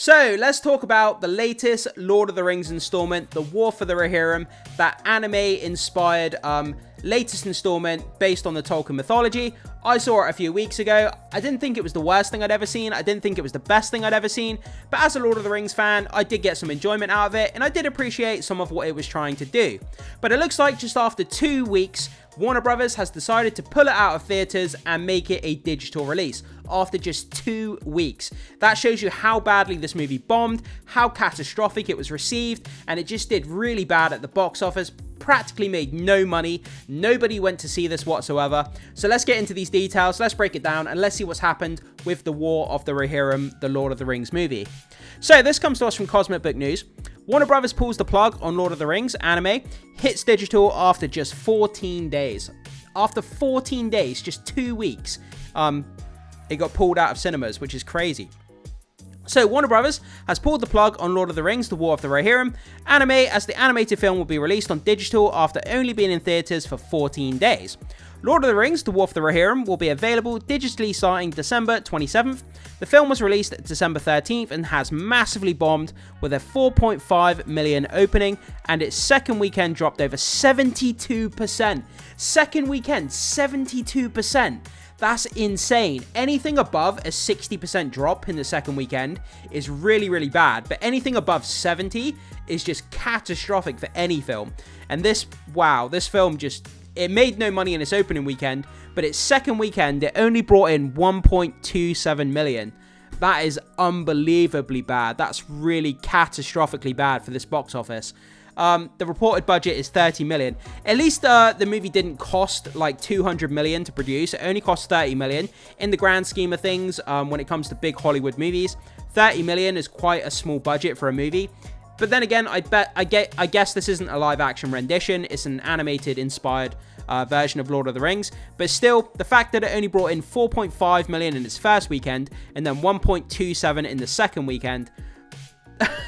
So let's talk about the latest Lord of the Rings installment, The War for the Rohirrim, that anime-inspired latest installment based on the Tolkien mythology. I saw it a few weeks ago. I didn't think it was the worst thing I'd ever seen. I didn't think it was the best thing I'd ever seen. But as a Lord of the Rings fan, I did get some enjoyment out of it, and I did appreciate some of what it was trying to do. But it looks like just after 2 weeks, Warner Brothers has decided to pull it out of theaters and make it a digital release after just 2 weeks. That shows you how badly this movie bombed, how catastrophic it was received, and it just did really bad at the box office. Practically made no money. Nobody went to see this whatsoever. So let's get into these details, let's break it down, and let's see what's happened with The War of the Rohirrim, the Lord of the Rings movie. So this comes to us from Cosmic Book News. Warner Brothers pulls the plug on Lord of the Rings anime, hits digital after just 14 days. After 14 days, just 2 weeks, it got pulled out of cinemas, which is crazy. So Warner Brothers has pulled the plug on Lord of the Rings, The War of the Rohirrim anime, as the animated film will be released on digital after only being in theaters for 14 days. Lord of the Rings, The War of the Rohirrim will be available digitally starting December 27th. The film was released December 13th and has massively bombed with a 4.5 million opening, and its second weekend dropped over 72%. Second weekend, 72%. That's insane. Anything above a 60% drop in the second weekend is really, really bad. But anything above 70 is just catastrophic for any film. And this film just, it made no money in its opening weekend, but its second weekend, it only brought in 1.27 million. That is unbelievably bad. That's really catastrophically bad for this box office. The reported budget is 30 million. At least the movie didn't cost like 200 million to produce. It only cost 30 million. In the grand scheme of things, when it comes to big Hollywood movies, 30 million is quite a small budget for a movie. But then again, I guess this isn't a live action rendition. It's an animated inspired version of Lord of the Rings. But still, the fact that it only brought in 4.5 million in its first weekend and then 1.27 in the second weekend,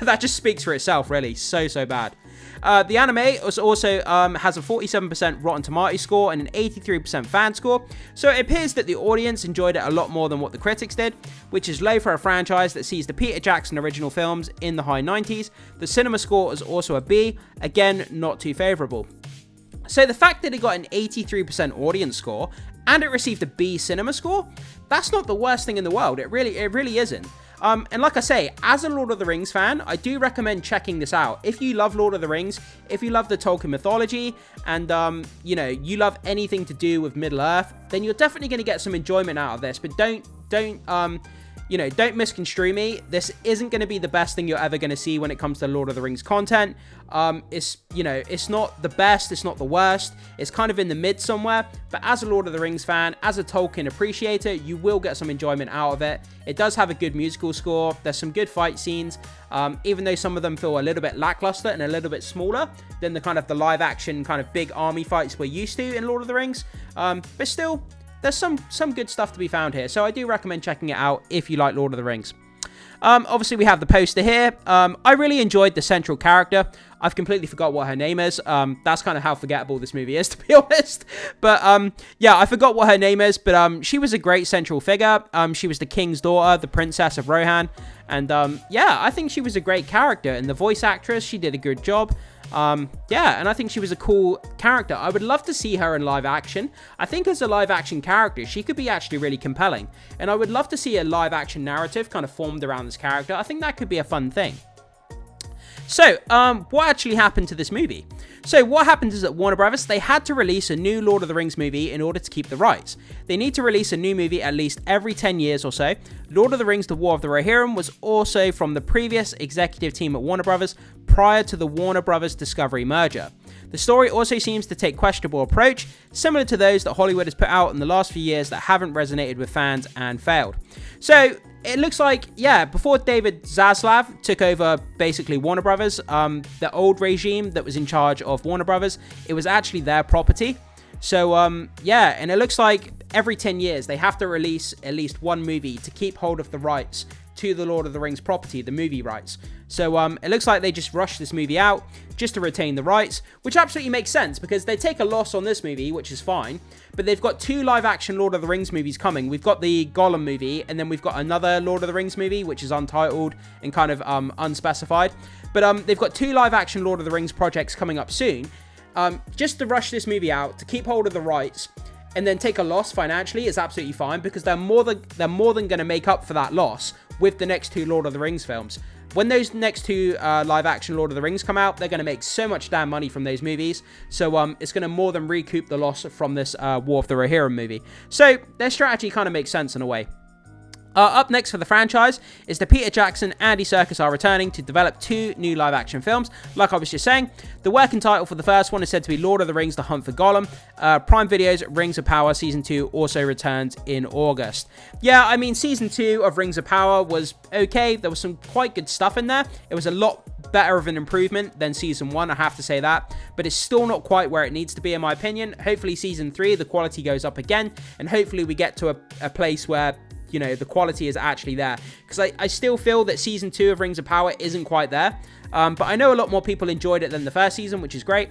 that just speaks for itself, really. So bad. The anime also has a 47% Rotten Tomatoes score and an 83% fan score, so it appears that the audience enjoyed it a lot more than what the critics did, which is low for a franchise that sees the Peter Jackson original films in the high 90s. The cinema score is also a B, again, not too favourable. So the fact that it got an 83% audience score and it received a B cinema score, that's not the worst thing in the world. It really isn't. And like I say, as a Lord of the Rings fan, I do recommend checking this out. If you love Lord of the Rings, if you love the Tolkien mythology, and, you love anything to do with Middle-earth, then you're definitely going to get some enjoyment out of this. But don't misconstrue me. This isn't going to be the best thing you're ever going to see when it comes to Lord of the Rings content. It's not the best, it's not the worst. It's kind of in the mid somewhere. But as a Lord of the Rings fan, as a Tolkien appreciator, you will get some enjoyment out of it. It does have a good musical score. There's some good fight scenes, even though some of them feel a little bit lackluster and a little bit smaller than the live action kind of big army fights we're used to in Lord of the Rings. But still, there's some good stuff to be found here, so I do recommend checking it out if you like Lord of the Rings. Obviously, we have the poster here. I really enjoyed the central character. I've completely forgot what her name is. That's kind of how forgettable this movie is, to be honest. But, I forgot what her name is, but she was a great central figure. She was the king's daughter, the princess of Rohan. And, I think she was a great character. And the voice actress, she did a good job. And I think she was a cool character. I would love to see her in live action. I think as a live action character, she could be actually really compelling. And I would love to see a live action narrative kind of formed around this character. I think that could be a fun thing. So, what actually happened to this movie? So, what happened is that Warner Brothers, they had to release a new Lord of the Rings movie in order to keep the rights. They need to release a new movie at least every 10 years or so. Lord of the Rings, The War of the Rohirrim was also from the previous executive team at Warner Brothers prior to the Warner Brothers Discovery merger. The story also seems to take questionable approach, similar to those that Hollywood has put out in the last few years that haven't resonated with fans and failed. So, it looks like, before David Zaslav took over basically Warner Brothers, the old regime that was in charge of Warner Brothers, it was actually their property. So, and it looks like every 10 years they have to release at least one movie to keep hold of the rights to the Lord of the Rings property, the movie rights. So it looks like they just rushed this movie out just to retain the rights, which absolutely makes sense because they take a loss on this movie, which is fine, but they've got 2 live-action Lord of the Rings movies coming. We've got the Gollum movie, and then we've got another Lord of the Rings movie, which is untitled and kind of unspecified. But they've got 2 live-action Lord of the Rings projects coming up soon. Just to rush this movie out, to keep hold of the rights, and then take a loss financially is absolutely fine because they're more than going to make up for that loss with the next 2 Lord of the Rings films. When those next 2 live-action Lord of the Rings come out, they're going to make so much damn money from those movies. So it's going to more than recoup the loss from this War of the Rohirrim movie. So their strategy kind of makes sense in a way. Up next for the franchise is that Peter Jackson and Andy Serkis are returning to develop 2 new live-action films. Like I was just saying, the working title for the first one is said to be Lord of the Rings: The Hunt for Gollum. Prime Video's Rings of Power Season 2 also returns in August. Yeah, I mean, Season 2 of Rings of Power was okay. There was some quite good stuff in there. It was a lot better of an improvement than Season 1, I have to say that. But it's still not quite where it needs to be, in my opinion. Hopefully, Season 3, the quality goes up again. And hopefully, we get to a place where, you know, the quality is actually there, because I still feel that Season 2 of Rings of Power isn't quite there, but I know a lot more people enjoyed it than the first season, which is great.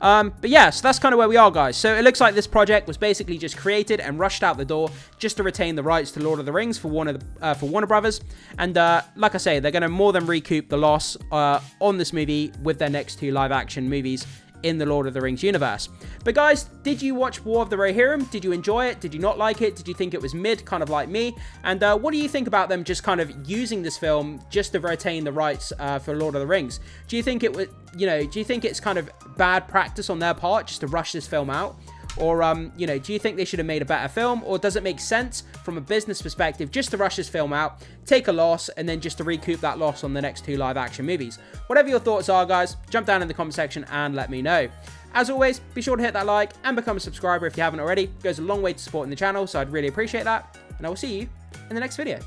But yeah, so that's kind of where we are, guys. So it looks like this project was basically just created and rushed out the door just to retain the rights to Lord of the Rings for Warner Brothers, and like I say, they're going to more than recoup the loss on this movie with their next 2 live action movies in the Lord of the Rings universe. But guys, did you watch War of the Rohirrim? Did you enjoy it? Did you not like it? Did you think it was mid, kind of like me? And what do you think about them just kind of using this film just to retain the rights for Lord of the Rings? Do you think it would, you know, do you think it's kind of bad practice on their part just to rush this film out? Or, you know, do you think they should have made a better film? Or does it make sense from a business perspective just to rush this film out, take a loss, and then just to recoup that loss on the next 2 live-action movies? Whatever your thoughts are, guys, jump down in the comment section and let me know. As always, be sure to hit that like and become a subscriber if you haven't already. It goes a long way to supporting the channel, so I'd really appreciate that. And I will see you in the next video.